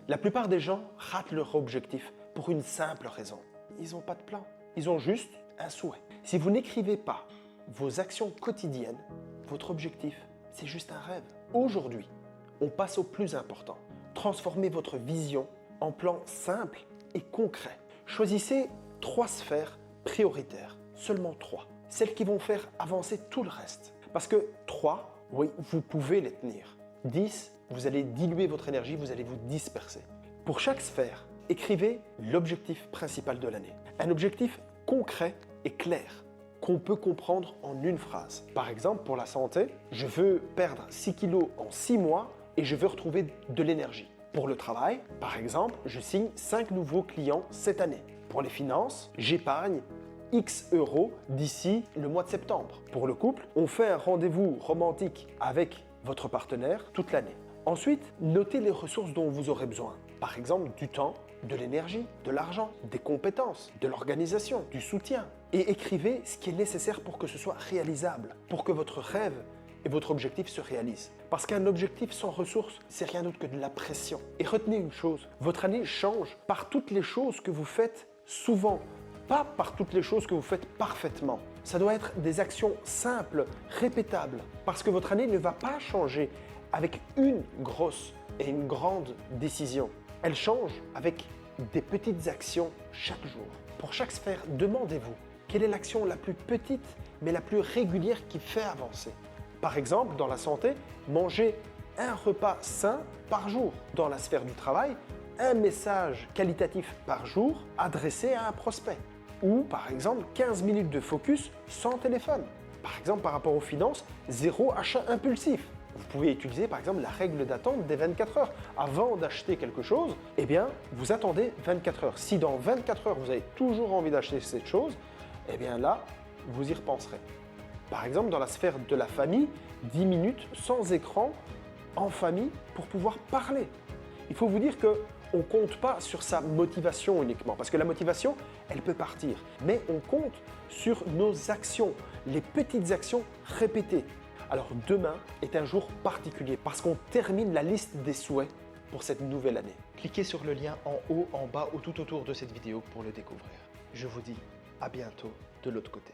La plupart des gens ratent leur objectif pour une simple raison. Ils n'ont pas de plan. Ils ont juste un souhait. Si vous n'écrivez pas vos actions quotidiennes, votre objectif, c'est juste un rêve. Aujourd'hui, on passe au plus important. Transformez votre vision en plan simple et concret. Choisissez 3 sphères prioritaires, seulement 3. Celles qui vont faire avancer tout le reste. Parce que 3, oui, vous pouvez les tenir. 10, vous allez diluer votre énergie, vous allez vous disperser. Pour chaque sphère, écrivez l'objectif principal de l'année. Un objectif concret et clair qu'on peut comprendre en une phrase. Par exemple, pour la santé, je veux perdre 6 kilos en 6 mois et je veux retrouver de l'énergie. Pour le travail, par exemple, je signe 5 nouveaux clients cette année. Pour les finances, j'épargne X euros d'ici le mois de septembre. Pour le couple, on fait un rendez-vous romantique avec votre partenaire toute l'année. Ensuite, notez les ressources dont vous aurez besoin. Par exemple, du temps, de l'énergie, de l'argent, des compétences, de l'organisation, du soutien. Et écrivez ce qui est nécessaire pour que ce soit réalisable, pour que votre rêve et votre objectif se réalisent. Parce qu'un objectif sans ressources, c'est rien d'autre que de la pression. Et retenez une chose, votre année change par toutes les choses que vous faites souvent, pas par toutes les choses que vous faites parfaitement. Ça doit être des actions simples, répétables, parce que votre année ne va pas changer avec une grosse et une grande décision. Elle change avec des petites actions chaque jour. Pour chaque sphère, demandez-vous quelle est l'action la plus petite mais la plus régulière qui fait avancer. Par exemple, dans la santé, manger un repas sain par jour. Dans la sphère du travail, un message qualitatif par jour adressé à un prospect. Ou par exemple, 15 minutes de focus sans téléphone. Par exemple, par rapport aux finances, 0 achat impulsif. Vous pouvez utiliser par exemple la règle d'attente des 24 heures. Avant d'acheter quelque chose, eh bien, vous attendez 24 heures. Si dans 24 heures, vous avez toujours envie d'acheter cette chose, eh bien là, vous y repenserez. Par exemple, dans la sphère de la famille, 10 minutes sans écran en famille pour pouvoir parler. Il faut vous dire qu'on ne compte pas sur sa motivation uniquement, parce que la motivation, elle peut partir. Mais on compte sur nos actions, les petites actions répétées. Alors demain est un jour particulier parce qu'on termine la liste des souhaits pour cette nouvelle année. Cliquez sur le lien en haut, en bas ou tout autour de cette vidéo pour le découvrir. Je vous dis à bientôt de l'autre côté.